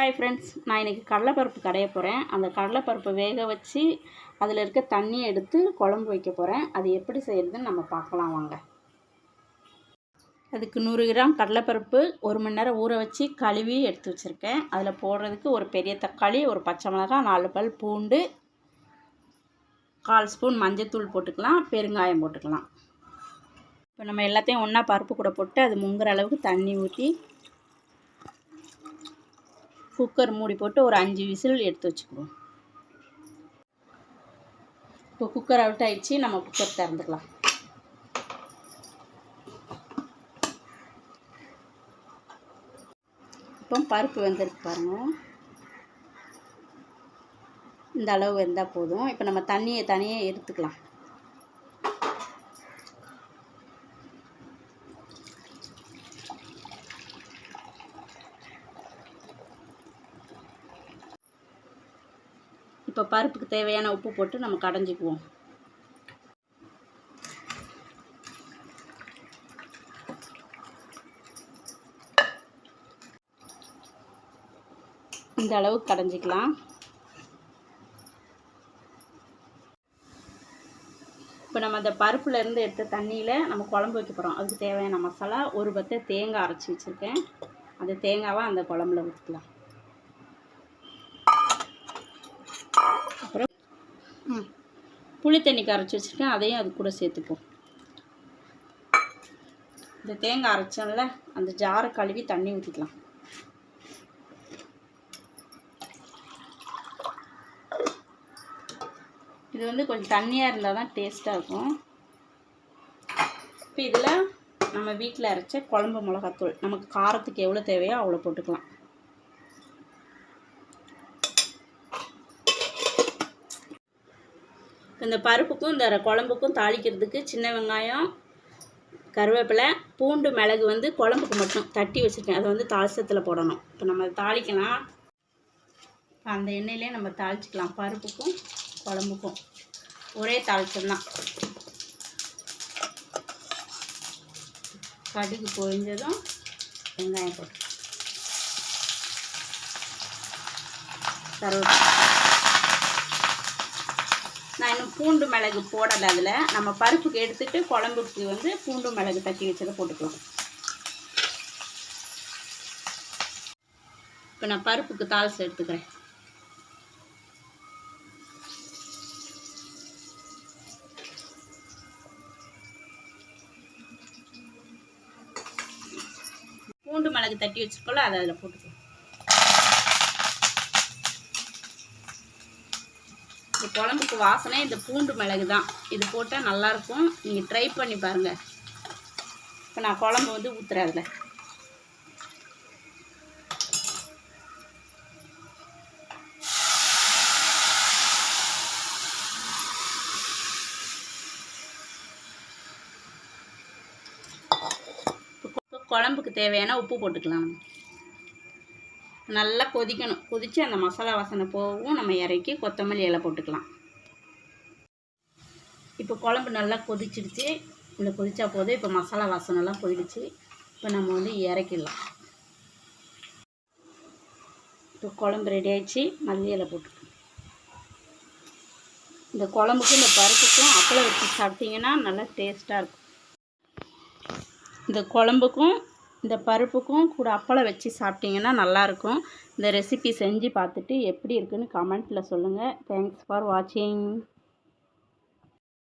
Hi friends, நான் இன்றைக்கி கடலைப்பருப்பு கடைய போகிறேன். அந்த கடலைப்பருப்பை வேக வச்சு அதில் இருக்க தண்ணியை எடுத்து குழம்பு வைக்க போகிறேன். அது எப்படி செய்கிறதுன்னு நம்ம பார்க்கலாம் வாங்க. அதுக்கு 100 கிராம் கடலைப்பருப்பு 1 மணி நேரம் ஊற வச்சு கழுவி எடுத்து வச்சுருக்கேன். அதில் போடுறதுக்கு ஒரு பெரிய தக்காளி, ஒரு பச்சை மிளகாய், 4 பல் பூண்டு, 1/4 ஸ்பூன் மஞ்சத்தூள் போட்டுக்கலாம், பெருங்காயம் போட்டுக்கலாம். இப்போ நம்ம எல்லாத்தையும் ஒன்றா பருப்பு கூட போட்டு அது முங்குற அளவுக்கு தண்ணி ஊற்றி குக்கர் மூடி போட்டு ஒரு 5 விசில் எடுத்து வச்சுக்குவோம். இப்போ குக்கர் அவுட் ஆகிடுச்சு, நம்ம குக்கர் திறந்துக்கலாம். இப்போ பருப்பு வெந்திருக்கு பாருங்கள், இந்த அளவு வெந்தால் போதும். இப்போ நம்ம தண்ணியை தனியாக எடுத்துக்கலாம். இப்போ பருப்புக்கு தேவையான உப்பு போட்டு நம்ம கடைஞ்சிக்குவோம். இந்த அளவுக்கு கடைஞ்சிக்கலாம். இப்போ நம்ம அந்த பருப்புலேருந்து எடுத்த தண்ணியில் நம்ம குழம்பு வைக்க போகிறோம். அதுக்கு தேவையான மசாலா, ஒரு பத்தை தேங்காய் அரைச்சி வச்சுருக்கேன். அந்த தேங்காவை அந்த குழம்புல ஊற்றிக்கலாம். அப்புறம் புளி தண்ணி கரைச்சி வச்சுருக்கேன், அதையும் அது கூட சேர்த்துப்போம். இந்த தேங்காய் அரைச்சோம்ல, அந்த ஜாரை கழுவி தண்ணி ஊற்றிக்கலாம். இது வந்து கொஞ்சம் தண்ணியாக இருந்தால் தான் டேஸ்ட்டாக இருக்கும். இப்போ இதில் நம்ம வீட்டில் அரைச்ச குழம்பு மிளகாத்தூள், நமக்கு காரத்துக்கு எவ்வளோ தேவையோ அவ்வளோ போட்டுக்கலாம். இந்த பருப்புக்கும் இந்த குழம்புக்கும் தாளிக்கிறதுக்கு சின்ன வெங்காயம், கருவேப்பிலை, பூண்டு, மிளகு வந்து குழம்புக்கு மட்டும் தட்டி வச்சுருக்கேன். அதை வந்து தாளிசத்தில் போடணும். இப்போ நம்ம தாளிக்கலாம். அந்த எண்ணெயிலே நம்ம தாளிச்சிக்கலாம். பருப்புக்கும் குழம்புக்கும் ஒரே தாளிச்சம்தான். கடுகு பொரிஞ்சதும் வெங்காயம் போட்டு கருவேப்பிலை. நான் இன்னும் பூண்டு மிளகு போடலை. அதில் நம்ம பருப்புக்கு எடுத்துகிட்டு குழம்புக்கு வந்து பூண்டு மிளகு தட்டி வச்சதை போட்டுக்கலாம். இப்போ நான் பருப்புக்கு தாளிச்சு எடுத்துக்கிறேன். பூண்டு மிளகு தட்டி வச்சுக்கோல, அதை அதில் போட்டுக்கலாம். இந்த குழம்புக்கு வாசனை இந்த பூண்டு மிளகு தான். இது போட்டால் நல்லாயிருக்கும். நீங்கள் ட்ரை பண்ணி பாருங்கள். இப்போ நான் குழம்பு வந்து ஊற்றுறேன். அதில் குழம்புக்கு தேவையான உப்பு போட்டுக்கலாம். நல்லா கொதிக்கணும். கொதித்து அந்த மசாலா வாசனை போகவும் நம்ம இறக்கி கொத்தமல்லி இலை போட்டுக்கலாம். இப்போ குழம்பு நல்லா கொதிச்சிடுச்சு. இந்த கொதிச்சா போதும். இப்போ மசாலா வாசனைலாம் போயிடுச்சு. இப்போ நம்ம வந்து இறக்கிடலாம். இப்போ குழம்பு ரெடி ஆகிடுச்சு. மல்லி இலை போட்டுக்கலாம். இந்த குழம்புக்கும் இந்த பருப்புக்கும் அப்பளம் வச்சு சாப்பிட்டிங்கன்னா நல்லா டேஸ்ட்டாக இருக்கும். இந்த குழம்புக்கும் இந்த பருப்புக்கும் கூட அப்பளம் வச்சு சாப்பிட்டிங்கன்னா நல்லாயிருக்கும். இந்த ரெசிபி செஞ்சு பார்த்துட்டு எப்படி இருக்குன்னு கமெண்ட்டில் சொல்லுங்கள். தேங்க்ஸ் ஃபார் வாட்சிங்.